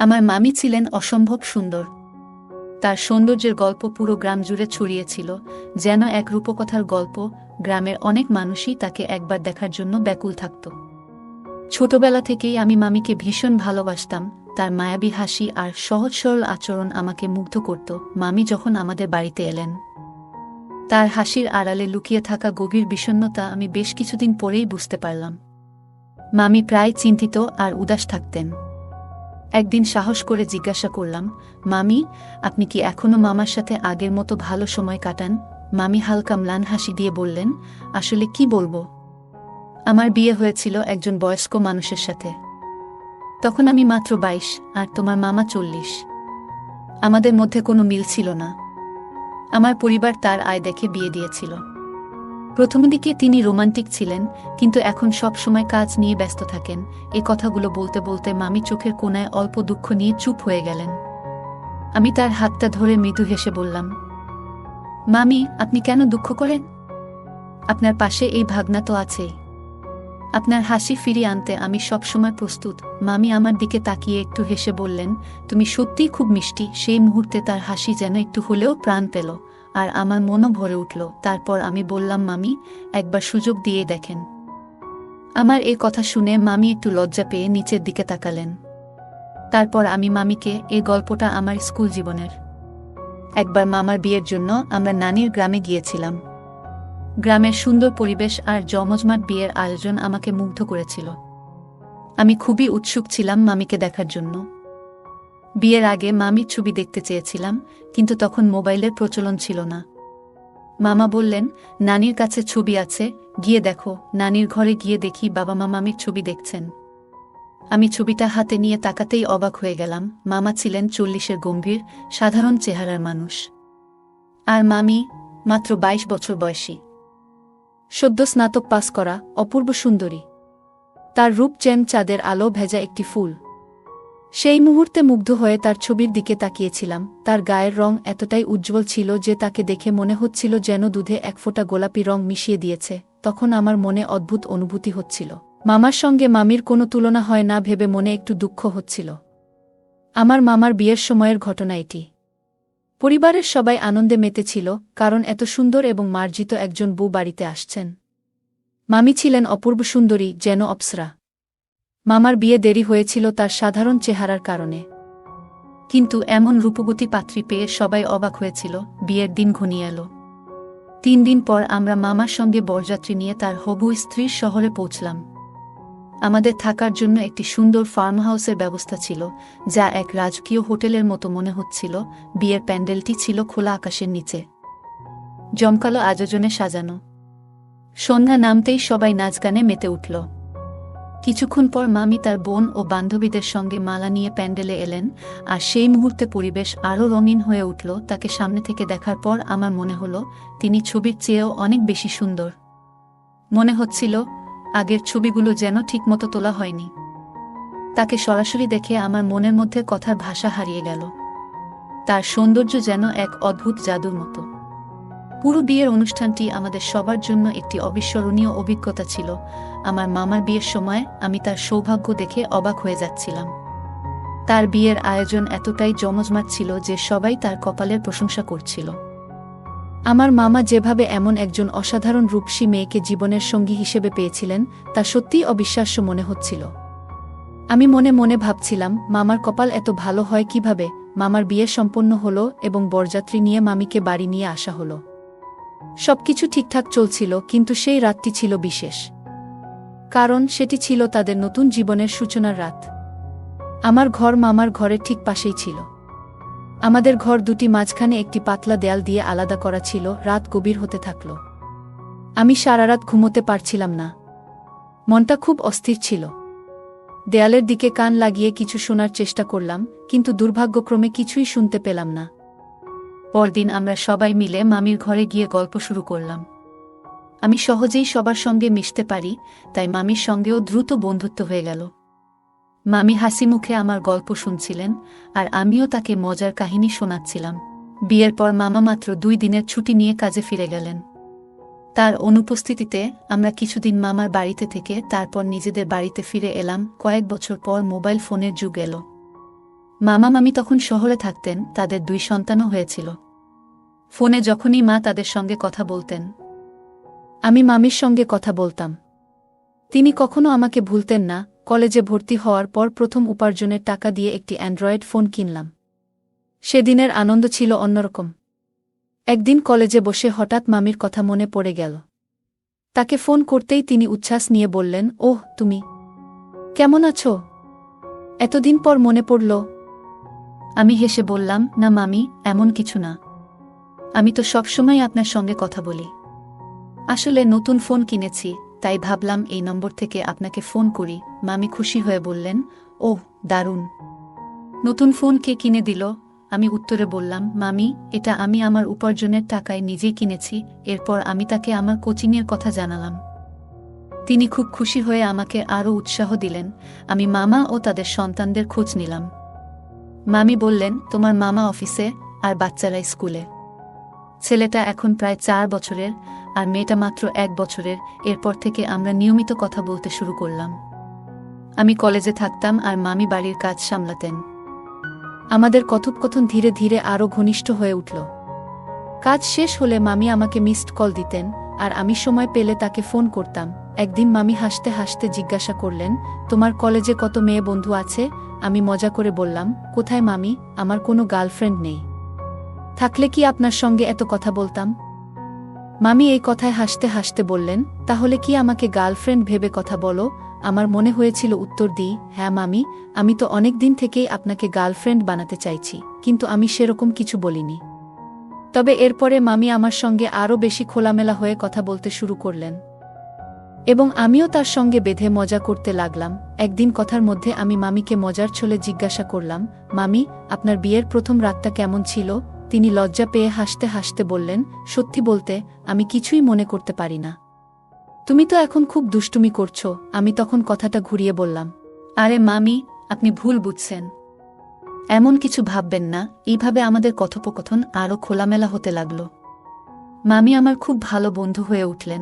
আমার মামি ছিলেন অসম্ভব সুন্দর। তার সৌন্দর্যের গল্প পুরো গ্রাম জুড়ে ছড়িয়েছিল, যেন এক রূপকথার গল্প। গ্রামের অনেক মানুষই তাকে একবার দেখার জন্য ব্যাকুল থাকত। ছোটবেলা থেকেই আমি মামিকে ভীষণ ভালোবাসতাম। তার মায়াবী হাসি আর সহজ সরল আচরণ আমাকে মুগ্ধ করত। মামি যখন আমাদের বাড়িতে এলেন, তার হাসির আড়ালে লুকিয়ে থাকা গভীর বিষণ্ণতা আমি বেশ কিছুদিন পরেই বুঝতে পারলাম। মামি প্রায় চিন্তিত আর উদাস থাকতেন। একদিন সাহস করে জিজ্ঞাসা করলাম, মামি, আপনি কি এখনো মামার সাথে আগের মতো ভালো সময় কাটান? মামি হালকা ম্লান হাসি দিয়ে বললেন, আসলে কি বলবো, আমার বিয়ে হয়েছিল একজন বয়স্ক মানুষের সাথে। তখন আমি মাত্র 22 আর তোমার মামা 40। আমাদের মধ্যে কোনো মিল ছিল না। আমার পরিবার তার আয় দেখে বিয়ে দিয়েছিল। প্রথম দিকে তিনি রোমান্টিক ছিলেন, কিন্তু এখন সব সময় কাজ নিয়ে ব্যস্ত থাকেন। এ কথাগুলো বলতে বলতে মামি চোখের কোণায় অল্প দুঃখ নিয়ে চুপ হয়ে গেলেন। আমি তার হাতটা ধরে মৃদু হেসে বললাম, মামি, আপনি কেন দুঃখ করেন? আপনার পাশে এই ভাবনা তো আছেই। আপনার হাসি ফিরিয়ে আনতে আমি সব সময় প্রস্তুত। মামি আমার দিকে তাকিয়ে একটু হেসে বললেন, তুমি সত্যিই খুব মিষ্টি। সেই মুহূর্তে তার হাসি যেন একটু হলেও প্রাণ পেল, আর আমার মনও ভরে উঠল। তারপর আমি বললাম, মামি, একবার সুযোগ দিয়ে দেখেন। আমার এই কথা শুনে মামি একটু লজ্জা পেয়ে নিচের দিকে তাকালেন। তারপর আমি মামিকে এই গল্পটা আমার স্কুল জীবনের। একবার মামার বিয়ের জন্য আমরা নানির গ্রামে গিয়েছিলাম। গ্রামের সুন্দর পরিবেশ আর জমজমাট বিয়ের আয়োজন আমাকে মুগ্ধ করেছিল। আমি খুবই উৎসুক ছিলাম মামিকে দেখার জন্য। বিয়ের আগে মামির ছবি দেখতে চেয়েছিলাম, কিন্তু তখন মোবাইলের প্রচলন ছিল না। মামা বললেন, নানির কাছে ছবি আছে, গিয়ে দেখো। নানির ঘরে গিয়ে দেখি বাবা মা মামির ছবি দেখছেন। আমি ছবিটা হাতে নিয়ে তাকাতেই অবাক হয়ে গেলাম। মামা ছিলেন 40-এর গম্ভীর, সাধারণ চেহারার মানুষ, আর মামি মাত্র 22 বছর বয়সী, সদ্য স্নাতক পাস করা, অপূর্ব সুন্দরী। তার রূপ যেন চাঁদের আলো ভেজা একটি ফুল। সেই মুহূর্তে মুগ্ধ হয়ে তার ছবির দিকে তাকিয়েছিলাম। তার গায়ের রং এতটাই উজ্জ্বল ছিল যে তাকে দেখে মনে হচ্ছিল যেন দুধে এক ফোঁটা গোলাপি রং মিশিয়ে দিয়েছে। তখন আমার মনে অদ্ভুত অনুভূতি হচ্ছিল। মামার সঙ্গে মামির কোনো তুলনা হয় না ভেবে মনে একটু দুঃখ হচ্ছিল। আমার মামার বিয়ের সময়ের ঘটনা এটি। পরিবারের সবাই আনন্দে মেতেছিল, কারণ এত সুন্দর এবং মার্জিত একজন বউ বাড়িতে আসছেন। মামি ছিলেন অপূর্ব সুন্দরী, যেন অপ্সরা। মামার বিয়ে দেরি হয়েছিল তার সাধারণ চেহারার কারণে, কিন্তু এমন রূপবতী পাত্রী পেয়ে সবাই অবাক হয়েছিল। বিয়ের দিন ঘনিয়ে এল। 3 দিন পর আমরা মামার সঙ্গে বরযাত্রী নিয়ে তার হবু স্ত্রীর শহরে পৌঁছলাম। আমাদের থাকার জন্য একটি সুন্দর ফার্ম হাউসের ব্যবস্থা ছিল, যা এক রাজকীয় হোটেলের মতো মনে হচ্ছিল। বিয়ের প্যান্ডেলটি ছিল খোলা আকাশের নিচে, জমকালো আয়োজনে সাজানো। সন্ধ্যা নামতেই সবাই নাচগানে মেতে উঠল। কিছুক্ষণ পর মামি তার বোন ও বান্ধবীদের সঙ্গে মালা নিয়ে প্যান্ডেলে এলেন, আর সেই মুহূর্তে পরিবেশ আরও রঙিন হয়ে উঠল। তাকে সামনে থেকে দেখার পর আমার মনে হলো তিনি ছবির চেয়েও অনেক বেশি সুন্দর। মনে হচ্ছিল আগের ছবিগুলো যেন ঠিকমতো তোলা হয়নি। তাকে সরাসরি দেখে আমার মনের মধ্যে কথার ভাষা হারিয়ে গেল। তার সৌন্দর্য যেন এক অদ্ভুত জাদুর মতো। পুরো বিয়ের অনুষ্ঠানটি আমাদের সবার জন্য একটি অবিস্মরণীয় অভিজ্ঞতা ছিল। আমার মামার বিয়ের সময় আমি তার সৌভাগ্য দেখে অবাক হয়ে যাচ্ছিলাম। তার বিয়ের আয়োজন এতটাই জমজমাট ছিল যে সবাই তার কপালের প্রশংসা করছিল। আমার মামা যেভাবে এমন একজন অসাধারণ রূপসী মেয়েকে জীবনের সঙ্গী হিসেবে পেয়েছিলেন, তা সত্যিই অবিশ্বাস্য মনে হচ্ছিল। আমি মনে মনে ভাবছিলাম, মামার কপাল এত ভালো হয় কিভাবে। মামার বিয়ে সম্পন্ন হলো এবং বরযাত্রী নিয়ে মামিকে বাড়ি নিয়ে আসা হলো। সবকিছু ঠিকঠাক চলছিল, কিন্তু সেই রাতটি ছিল বিশেষ, কারণ সেটি ছিল তাদের নতুন জীবনের সূচনার রাত। আমার ঘর মামার ঘরের ঠিক পাশেই ছিল। আমাদের ঘর দুটি মাঝখানে একটি পাতলা দেয়াল দিয়ে আলাদা করা ছিল। রাত গভীর হতে থাকল। আমি সারা রাত ঘুমোতে পারছিলাম না। মনটা খুব অস্থির ছিল। দেয়ালের দিকে কান লাগিয়ে কিছু শোনার চেষ্টা করলাম, কিন্তু দুর্ভাগ্যক্রমে কিছুই শুনতে পেলাম না। পরদিন আমরা সবাই মিলে মামির ঘরে গিয়ে গল্প শুরু করলাম। আমি সহজেই সবার সঙ্গে মিশতে পারি, তাই মামির সঙ্গেও দ্রুত বন্ধুত্ব হয়ে গেল। মামি হাসি মুখে আমার গল্প শুনছিলেন, আর আমিও তাকে মজার কাহিনী শোনাচ্ছিলাম। বিয়ের পর মামা মাত্র 2 দিনের ছুটি নিয়ে কাজে ফিরে গেলেন। তার অনুপস্থিতিতে আমরা কিছুদিন মামার বাড়িতে থেকে তারপর নিজেদের বাড়িতে ফিরে এলাম। কয়েক বছর পর মোবাইল ফোনের যুগ এলো। মামা মামি তখন শহরে থাকতেন, তাদের 2 সন্তানও হয়েছিল। ফোনে যখনই মা তাদের সঙ্গে কথা বলতেন, আমি মামির সঙ্গে কথা বলতাম। তিনি কখনো আমাকে ভুলতেন না। কলেজে ভর্তি হওয়ার পর প্রথম উপার্জনের টাকা দিয়ে একটি অ্যান্ড্রয়েড ফোন কিনলাম। সেদিনের আনন্দ ছিল অন্যরকম। একদিন কলেজে বসে হঠাৎ মামির কথা মনে পড়ে গেল। তাকে ফোন করতেই তিনি উচ্ছ্বাস নিয়ে বললেন, ওহ তুমি কেমন আছো? এতদিন পর মনে পড়ল। আমি হেসে বললাম, না মামি, এমন কিছু না। আমি তো সবসময় আপনার সঙ্গে কথা বলি। আসলে নতুন ফোন কিনেছি, তাই ভাবলাম এই নম্বর থেকে আপনাকে ফোন করি। মামি খুশি হয়ে বললেন, ওহ দারুণ, নতুন ফোন কে কিনে দিল? আমি উত্তরে বললাম, মামি, এটা আমি আমার উপার্জনের টাকায় নিজেই কিনেছি। এরপর আমি তাকে আমার কোচিংয়ের কথা জানালাম। তিনি খুব খুশি হয়ে আমাকে আরও উৎসাহ দিলেন। আমি মামা ও তাদের সন্তানদের খোঁজ নিলাম। মামি বললেন, তোমার মামা অফিসে আর বাচ্চারা স্কুলে। ছেলেটা এখন প্রায় 4 বছরের আর মেয়েটা মাত্র 1 বছরের। এরপর থেকে আমরা নিয়মিত কথা বলতে শুরু করলাম। আমি কলেজে থাকতাম আর মামি বাড়ির কাজ সামলাতেন। আমাদের কথোপকথন ধীরে ধীরে আরও ঘনিষ্ঠ হয়ে উঠল। কাজ শেষ হলে মামি আমাকে মিসড কল দিতেন আর আমি সময় পেলে তাকে ফোন করতাম। একদিন মামি হাসতে হাসতে জিজ্ঞাসা করলেন, তোমার কলেজে কত মেয়ে বন্ধু আছে? আমি মজা করে বললাম, কোথায় মামি, আমার কোনো গার্লফ্রেন্ড নেই। থাকলে কি আপনার সঙ্গে এত কথা বলতাম? মামি এই কথায় হাসতে হাসতে বললেন, তাহলে কি আমাকে গার্লফ্রেন্ড ভেবে কথা বলো? আমার মনে হয়েছিল উত্তর দিই, হ্যাঁ মামি, আমি তো অনেক দিন থেকেই আপনাকে গার্লফ্রেন্ড বানাতে চাইছি, কিন্তু আমি সেরকম কিছু বলিনি। তবে এরপরে মামি আমার সঙ্গে আরও বেশি খোলামেলা হয়ে কথা বলতে শুরু করলেন এবং আমিও তার সঙ্গে বেঁধে মজা করতে লাগলাম। একদিন কথার মধ্যে আমি মামিকে মজার ছলে জিজ্ঞাসা করলাম, মামি, আপনার বিয়ের প্রথম রাতটা কেমন ছিল? তিনি লজ্জা পেয়ে হাসতে হাসতে বললেন, সত্যি বলতে আমি কিছুই মনে করতে পারি না। তুমি তো এখন খুব দুষ্টুমি করছো। আমি তখন কথাটা ঘুরিয়ে বললাম, আরে মামি, আপনি ভুল বুঝছেন। এমন কিছু ভাববেন না। এইভাবে আমাদের কথোপকথন আরও খোলামেলা হতে লাগল। মামি আমার খুব ভালো বন্ধু হয়ে উঠলেন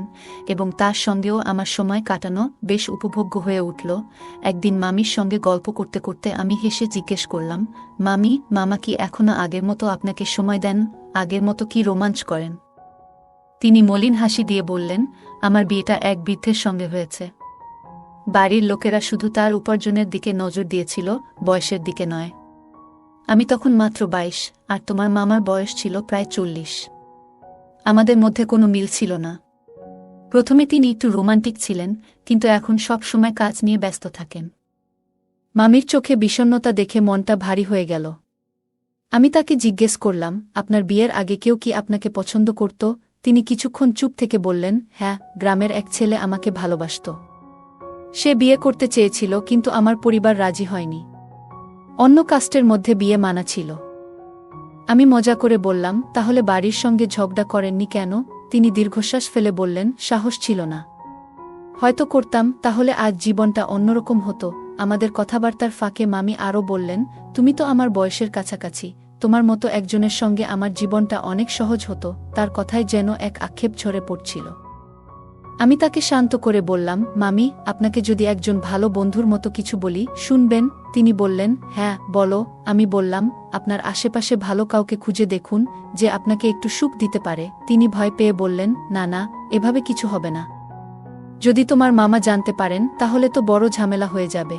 এবং তার সঙ্গেও আমার সময় কাটানো বেশ উপভোগ্য হয়ে উঠল। একদিন মামির সঙ্গে গল্প করতে করতে আমি হেসে জিজ্ঞেস করলাম, মামি, মামা কি এখনো আগের মতো আপনাকে সময় দেন? আগের মতো কি রোমাঞ্চ করেন? তিনি মলিন হাসি দিয়ে বললেন, আমার বিয়েটা এক বৃদ্ধের সঙ্গে হয়েছে। বাড়ির লোকেরা শুধু তার উপার্জনের দিকে নজর দিয়েছিল, বয়সের দিকে নয়। আমি তখন মাত্র 22 আর তোমার মামার বয়স ছিল প্রায় 40। আমাদের মধ্যে কোনো মিল ছিল না। প্রথমে তিনি একটু রোমান্টিক ছিলেন, কিন্তু এখন সব সময় কাজ নিয়ে ব্যস্ত থাকেন। মামির চোখে বিষণ্ণতা দেখে মনটা ভারী হয়ে গেল। আমি তাকে জিজ্ঞেস করলাম, আপনার বিয়ের আগে কেউ কি আপনাকে পছন্দ করত? তিনি কিছুক্ষণ চুপ থেকে বললেন, হ্যাঁ, গ্রামের এক ছেলে আমাকে ভালোবাসত। সে বিয়ে করতে চেয়েছিল, কিন্তু আমার পরিবার রাজি হয়নি। অন্য কাস্টের মধ্যে বিয়ে মানা ছিল। আমি মজা করে বললাম, তাহলে বাড়ির সঙ্গে ঝগড়া করেননি কেন? তিনি দীর্ঘশ্বাস ফেলে বললেন, সাহস ছিল না। হয়তো করতাম, তাহলে আজ জীবনটা অন্যরকম হতো। আমাদের কথাবার্তার ফাঁকে মামি আরও বললেন, তুমি তো আমার বয়সের কাছাকাছি, তোমার মতো একজনের সঙ্গে আমার জীবনটা অনেক সহজ হতো। তার কথায় যেন এক আক্ষেপ ঝরে পড়ছিল। আমি তাকে শান্ত করে বললাম, মামি, আপনাকে যদি একজন ভালো বন্ধুর মতো কিছু বলি, শুনবেন? তিনি বললেন, হ্যাঁ বলো। আমি বললাম, আপনার আশেপাশে ভালো কাউকে খুঁজে দেখুন, যে আপনাকে একটু সুখ দিতে পারে। তিনি ভয় পেয়ে বললেন, না না, এভাবে কিছু হবে না। যদি তোমার মামা জানতে পারেন, তাহলে তো বড় ঝামেলা হয়ে যাবে।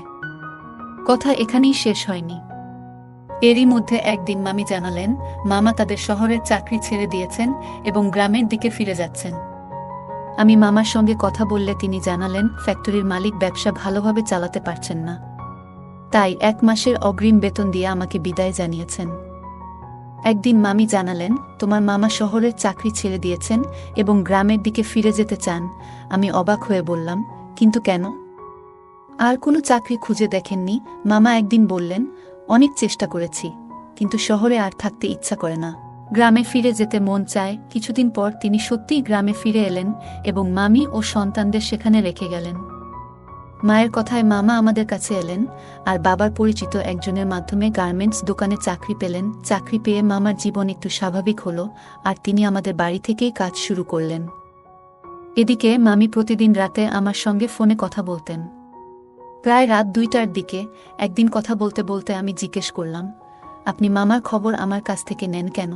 কথা এখানেই শেষ হয়নি। এরই মধ্যে একদিন মামি জানালেন, মামা তাদের শহরের চাকরি ছেড়ে দিয়েছেন এবং গ্রামের দিকে ফিরে যাচ্ছেন। আমি মামার সঙ্গে কথা বললে তিনি জানালেন, ফ্যাক্টরির মালিক ব্যবসা ভালোভাবে চালাতে পারছেন না, তাই 1 মাসের অগ্রিম বেতন দিয়ে আমাকে বিদায় জানিয়েছেন। একদিন মামি জানালেন, তোমার মামা শহরের চাকরি ছেড়ে দিয়েছেন এবং গ্রামের দিকে ফিরে যেতে চান। আমি অবাক হয়ে বললাম, কিন্তু কেন? আর কোনো চাকরি খুঁজে দেখেননি? মামা একদিন বললেন, অনেক চেষ্টা করেছি, কিন্তু শহরে আর থাকতে ইচ্ছা করে না। গ্রামে ফিরে যেতে মন চায়। কিছুদিন পর তিনি সত্যিই গ্রামে ফিরে এলেন এবং মামি ও সন্তানদের সেখানে রেখে গেলেন। মায়ের কথায় মামা আমাদের কাছে এলেন আর বাবার পরিচিত একজনের মাধ্যমে গার্মেন্টস দোকানে চাকরি পেলেন। চাকরি পেয়ে মামার জীবন একটু স্বাভাবিক হলো আর তিনি আমাদের বাড়ি থেকেই কাজ শুরু করলেন। এদিকে মামি প্রতিদিন রাতে আমার সঙ্গে ফোনে কথা বলতেন। প্রায় রাত 2টার দিকে একদিন কথা বলতে বলতে আমি জিজ্ঞেস করলাম, আপনি মামার খবর আমার কাছ থেকে নেন কেন?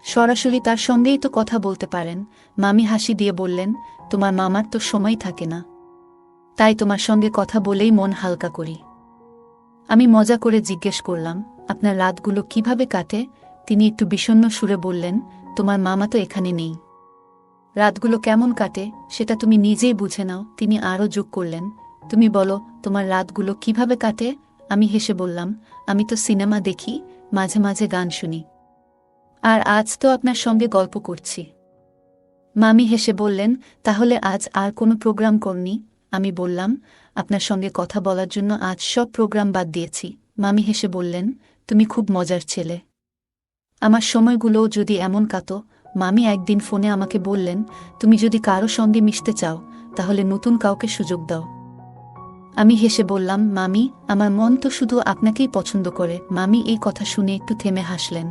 সরাসরি তার সঙ্গেই তো কথা বলতে পারেন। মামি হাসি দিয়ে বললেন, তোমার মামার তো সময় থাকে না, তাই তোমার সঙ্গে কথা বলেই মন হালকা করি। আমি মজা করে জিজ্ঞেস করলাম, আপনার রাতগুলো কিভাবে কাটে? তিনি একটু বিষণ্ণ সুরে বললেন, তোমার মামা তো এখানে নেই, রাতগুলো কেমন কাটে সেটা তুমি নিজেই বুঝে নাও। তিনি আরও যোগ করলেন, তুমি বলো তোমার রাতগুলো কিভাবে কাটে? আমি হেসে বললাম, আমি তো সিনেমা দেখি, মাঝে মাঝে গান শুনি, আর আজ তো আপনার সঙ্গে গল্প করছি। মামি হেসে বললেন, তাহলে আজ আর কোনো প্রোগ্রাম করনি? আমি বললাম, আপনার সঙ্গে কথা বলার জন্য আজ সব প্রোগ্রাম বাদ দিয়েছি। মামি হেসে বললেন, তুমি খুব মজার ছেলে। আমার সময়গুলোও যদি এমন কাটো। মামি একদিন ফোনে আমাকে বললেন, তুমি যদি কারো সঙ্গে মিশতে চাও তাহলে নতুন কাউকে সুযোগ দাও। আমি হেসে বললাম, মামি, আমার মন তো শুধু আপনাকেই পছন্দ করে। মামি এই কথা শুনে একটু থেমে হাসলেন,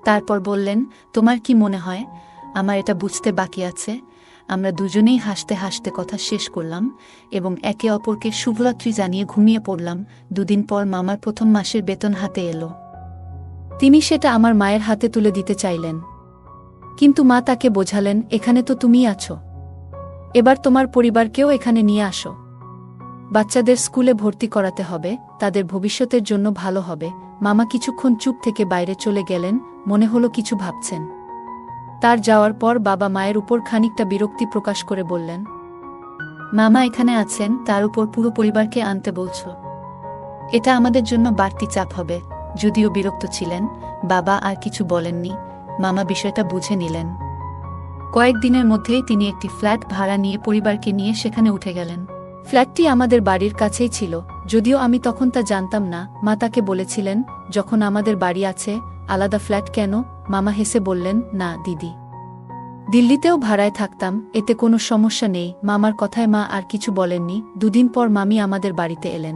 তারপর বললেন, তোমার কি মনে হয় আমার এটা বুঝতে বাকি আছে? আমরা দুজনেই হাসতে হাসতে কথা শেষ করলাম এবং একে অপরকে শুভরাত্রি জানিয়ে ঘুমিয়ে পড়লাম। 2 দিন পর মামার প্রথম মাসের বেতন হাতে এলো। তিনি সেটা আমার মায়ের হাতে তুলে দিতে চাইলেন, কিন্তু মা তাকে বোঝালেন, এখানে তো তুমিই আছো, এবার তোমার পরিবারকেও এখানে নিয়ে আসো। বাচ্চাদের স্কুলে ভর্তি করাতে হবে, তাদের ভবিষ্যতের জন্য ভালো হবে। মামা কিছুক্ষণ চুপ থেকে বাইরে চলে গেলেন, মনে হলো কিছু ভাবছেন। তার যাওয়ার পর বাবা মায়ের উপর খানিকটা বিরক্তি প্রকাশ করে বললেন, মামা এখানে আছেন, তার উপর পুরো পরিবারকে আনতে বলছো, এটা আমাদের জন্য বাড়তি চাপ হবে। যদিও বিরক্ত ছিলেন, বাবা আর কিছু বলেননি। মামা বিষয়টা বুঝে নিলেন। কয়েকদিনের মধ্যেই তিনি একটি ফ্ল্যাট ভাড়া নিয়ে পরিবারকে নিয়ে সেখানে উঠে গেলেন। ফ্ল্যাটটি আমাদের বাড়ির কাছেই ছিল, যদিও আমি তখন তা জানতাম না। মা তাকে বলেছিলেন, যখন আমাদের বাড়ি আছে, আলাদা ফ্ল্যাট কেন? মামা হেসে বললেন, না দিদি, দিল্লিতেও ভাড়ায় থাকতাম, এতে কোনো সমস্যা নেই। মামার কথায় মা আর কিছু বলেননি। 2 দিন পর মামি আমাদের বাড়িতে এলেন।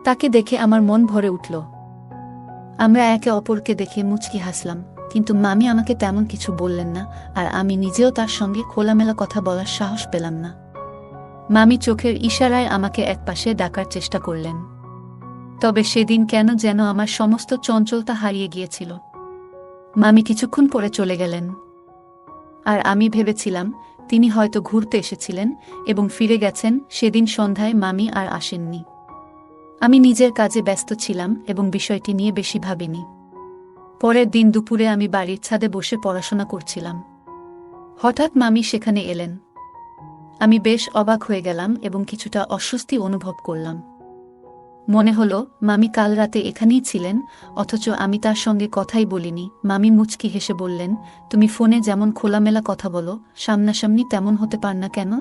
তাকে দেখে আমার মন ভরে উঠল। আমরা একে অপরকে দেখে মুচকি হাসলাম, কিন্তু মামি আমাকে তেমন কিছু বললেন না, আর আমি নিজেও তার সঙ্গে খোলামেলা কথা বলার সাহস পেলাম না। মামি চোখের ইশারায় আমাকে একপাশে ডাকার চেষ্টা করলেন, তবে সেদিন কেন যেন আমার সমস্ত চঞ্চলতা হারিয়ে গিয়েছিল। মামি কিছুক্ষণ পরে চলে গেলেন, আর আমি ভেবেছিলাম তিনি হয়তো ঘুরতে এসেছিলেন এবং ফিরে গেছেন। সেদিন সন্ধ্যায় মামি আর আসেননি। আমি নিজের কাজে ব্যস্ত ছিলাম এবং বিষয়টি নিয়ে বেশি ভাবিনি। পরের দিন দুপুরে আমি বাড়ির ছাদে বসে পড়াশোনা করছিলাম। হঠাৎ মামি সেখানে এলেন। আমি বেশ অবাক হয়ে গেলাম এবং কিছুটা অস্বস্তি অনুভব করলাম। মনে হলো মামি কাল রাতে এখানেই ছিলেন, অথচ আমি তার সঙ্গে কথাই বলিনি। মামি মুচকি হেসে বললেন, তুমি ফোনে যেমন খোলামেলা কথা বলো, সামনাসামনি তেমন হতে পার না কেন?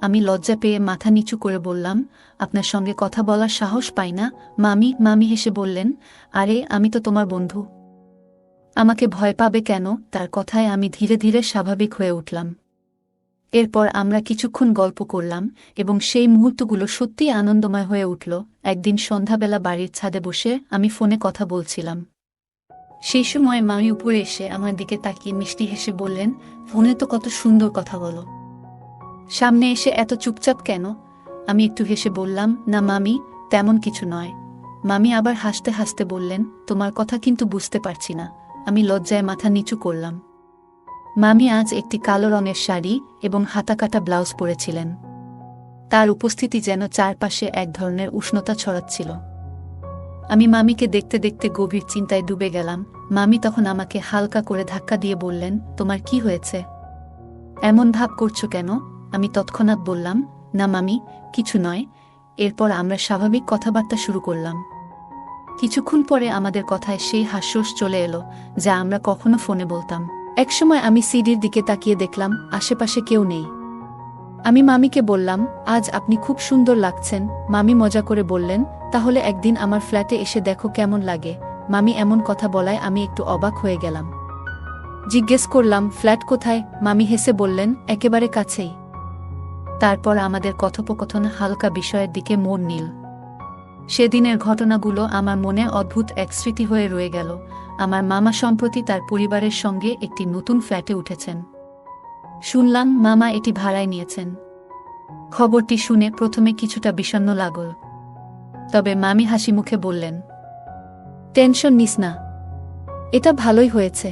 আমি লজ্জা পেয়ে মাথা নিচু করে বললাম, আপনার সঙ্গে কথা বলার সাহস পাই না। মামি হেসে বললেন, আরে আমি তো তোমার বন্ধু, আমাকে ভয় পাবে কেন? তার কথায় আমি ধীরে ধীরে স্বাভাবিক হয়ে উঠলাম। এরপর আমরা কিছুক্ষণ গল্প করলাম এবং সেই মুহূর্তগুলো সত্যিই আনন্দময় হয়ে উঠল। একদিন সন্ধ্যাবেলা বাড়ির ছাদে বসে আমি ফোনে কথা বলছিলাম। সেই সময় মামি উপরে এসে আমার দিকে তাকিয়ে মিষ্টি হেসে বললেন, ফোনে তো কত সুন্দর কথা বলো, সামনে এসে এত চুপচাপ কেন? আমি একটু হেসে বললাম, না মামি, তেমন কিছু নয়। মামি আবার হাসতে হাসতে বললেন, তোমার কথা কিন্তু বুঝতে পারছি না। আমি লজ্জায় মাথা নিচু করলাম। মামি আজ একটি কালো রঙের শাড়ি এবং হাতাকাটা ব্লাউজ পরেছিলেন। তার উপস্থিতি যেন চারপাশে এক ধরনের উষ্ণতা ছড়াচ্ছিল। আমি মামিকে দেখতে দেখতে গভীর চিন্তায় ডুবে গেলাম। মামি তখন আমাকে হালকা করে ধাক্কা দিয়ে বললেন, তোমার কি হয়েছে? এমন ভাব করছো কেন? আমি তৎক্ষণাৎ বললাম, না মামি, কিছু নয়। এরপর আমরা স্বাভাবিক কথাবার্তা শুরু করলাম। কিছুক্ষণ পরে আমাদের কথায় সেই হাস্যরস চলে এলো, যা আমরা কখনো ফোনে বলতাম। একসময় আমি সিডির দিকে তাকিয়ে দেখলাম আশেপাশে কেউ নেই। আমি মামিকে বললাম, আজ আপনি খুব সুন্দর লাগছেন। মামি মজা করে বললেন, তাহলে একদিন আমার ফ্ল্যাটে এসে দেখো কেমন লাগে। মামি এমন কথা বলায় আমি একটু অবাক হয়ে গেলাম। জিজ্ঞেস করলাম, ফ্ল্যাট কোথায়? মামি হেসে বললেন, একেবারে কাছেই। তারপর আমাদের কথোপকথন হালকা বিষয়ের দিকে মোড় নিল। সেদিনের ঘটনাগুলো আমার মনে অদ্ভুত এক স্মৃতি হয়ে রয়ে গেল। আমার মামা সম্প্রতি তার পরিবারের সঙ্গে একটি নতুন ফ্ল্যাটে উঠেছেন। শুনলাম মামা এটি ভাড়ায় নিয়েছেন। খবরটি শুনে প্রথমে কিছুটা বিষণ্ণ লাগল, তবে মামি হাসি মুখে বললেন, টেনশন নিস না, এটা ভালোই হয়েছে,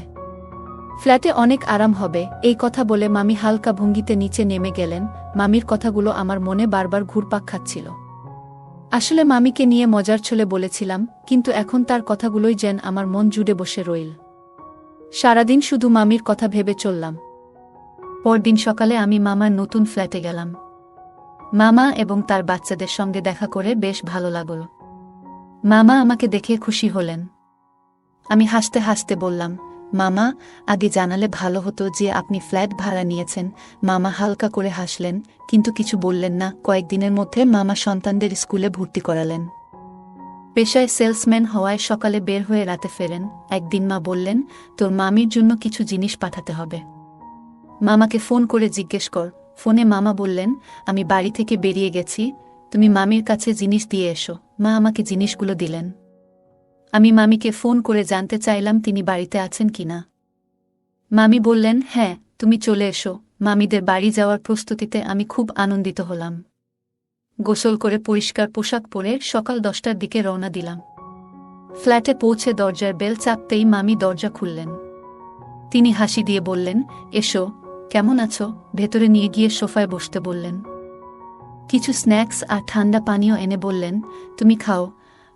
ফ্ল্যাটে অনেক আরাম হবে। এই কথা বলে মামি হালকা ভঙ্গিতে নিচে নেমে গেলেন। মামির কথাগুলো আমার মনে বারবার ঘুরপাক খাচ্ছিল। আসলে মামিকে নিয়ে মজার ছলে বলেছিলাম, কিন্তু এখন তার কথাগুলোই যেন আমার মন জুড়ে বসে রইল। সারাদিন শুধু মামির কথা ভেবে চললাম। পরদিন সকালে আমি মামার নতুন ফ্ল্যাটে গেলাম। মামা এবং তার বাচ্চাদের সঙ্গে দেখা করে বেশ ভালো লাগল। মামা আমাকে দেখে খুশি হলেন। আমি হাসতে হাসতে বললাম, মামা, আগে জানালে ভালো হতো যে আপনি ফ্ল্যাট ভাড়া নিয়েছেন। মামা হালকা করে হাসলেন, কিন্তু কিছু বললেন না। কয়েকদিনের মধ্যে মামা সন্তানদের স্কুলে ভর্তি করালেন। পেশায় সেলসম্যান হওয়ায় সকালে বের হয়ে রাতে ফেরেন। একদিন মা বললেন, তোর মামির জন্য কিছু জিনিস পাঠাতে হবে, মামাকে ফোন করে জিজ্ঞেস কর। ফোনে মামা বললেন, আমি বাড়ি থেকে বেরিয়ে গেছি, তুমি মামির কাছে জিনিস দিয়ে এসো। মা আমাকে জিনিসগুলো দিলেন। আমি মামিকে ফোন করে জানতে চাইলাম তিনি বাড়িতে আছেন কিনা। মামি বললেন, হ্যাঁ, তুমি চলে এসো। মামিদের বাড়ি যাওয়ার প্রস্তুতিতে আমি খুব আনন্দিত হলাম। গোসল করে পরিষ্কার পোশাক পরে সকাল 10টার দিকে রওনা দিলাম। ফ্ল্যাটে পৌঁছে দরজার বেল চাপতেই মামি দরজা খুললেন। তিনি হাসি দিয়ে বললেন, এসো, কেমন আছো? ভেতরে নিয়ে গিয়ে সোফায় বসতে বললেন। কিছু স্ন্যাক্স আর ঠান্ডা পানীয় এনে বললেন, তুমি খাও,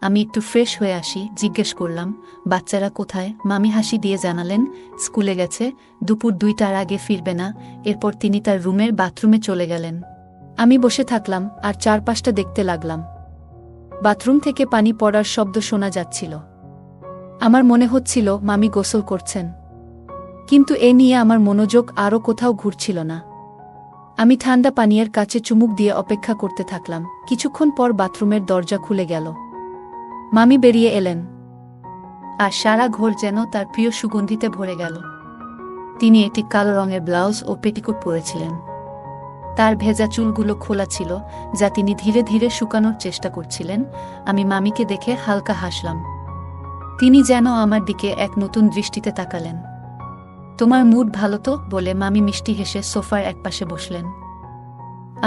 আমি একটু ফ্রেশ হয়ে আসি। জিজ্ঞেস করলাম, বাচ্চারা কোথায়? মামি হাসি দিয়ে জানালেন, স্কুলে গেছে, দুপুর 2টার আগে ফিরবে না। এরপর তিনি তার রুমের বাথরুমে চলে গেলেন। আমি বসে থাকলাম আর চারপাশটা দেখতে লাগলাম। বাথরুম থেকে পানি পড়ার শব্দ শোনা যাচ্ছিল। আমার মনে হচ্ছিল মামি গোসল করছেন, কিন্তু এ নিয়ে আমার মনোযোগ আরও কোথাও ঘুরছিল না। আমি ঠান্ডা পানীয়ের কাছে চুমুক দিয়ে অপেক্ষা করতে থাকলাম। কিছুক্ষণ পর বাথরুমের দরজা খুলে গেল। মামি বেরিয়ে এলেন, আর সারা ঘর যেন তার প্রিয় সুগন্ধিতে ভরে গেল। তিনি একটি কালো রঙের ব্লাউজ ও পেটিকোট পরেছিলেন। তার ভেজা চুলগুলো খোলা ছিল, যা তিনি ধীরে ধীরে শুকানোর চেষ্টা করছিলেন। আমি মামিকে দেখে হালকা হাসলাম। তিনি যেন আমার দিকে এক নতুন দৃষ্টিতে তাকালেন। তোমার মুড ভালো তো? বলে মামি মিষ্টি হেসে সোফার একপাশে বসলেন।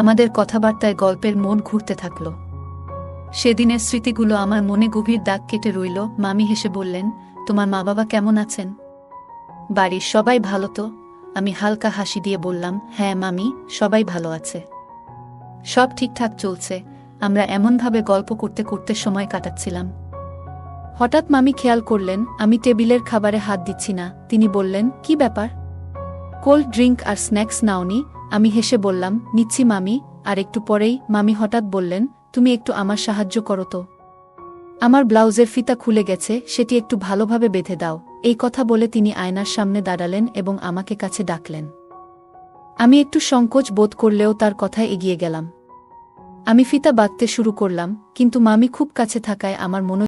আমাদের কথাবার্তায় গল্পের মন ঘুরতে থাকল। সেদিনের স্মৃতিগুলো আমার মনে গভীর দাগ কেটে রইল। মামি হেসে বললেন, তোমার মা বাবা কেমন আছেন? বাড়ির সবাই ভালো তো? আমি হালকা হাসি দিয়ে বললাম, হ্যাঁ মামি, সবাই ভালো আছে, সব ঠিকঠাক চলছে। আমরা এমনভাবে গল্প করতে করতে সময় কাটাচ্ছিলাম। হঠাৎ মামি খেয়াল করলেন আমি টেবিলের খাবারে হাত দিচ্ছি না। তিনি বললেন, কি ব্যাপার? কোল্ড ড্রিঙ্ক আর স্ন্যাক্স নাওনি? আমি হেসে বললাম, নিচ্ছি মামি। আর একটু পরেই মামি হঠাৎ বললেন, তুমি একটু আমার সাহায্য করো তো, আমার ব্লাউজের ফিতা খুলে গেছে, সেটি একটু ভালোভাবে বেঁধে দাও। এই কথা বলে তিনি আয়নার সামনে দাঁড়ালেন এবং আমাকে কাছে ডাকলেন। আমি একটু সংকোচ বোধ করলেও তার কথায় এগিয়ে গেলাম। আমি ফিতা বাঁধতে শুরু করলাম, কিন্তু মামি খুব কাছে থাকায় আমার মনোযোগ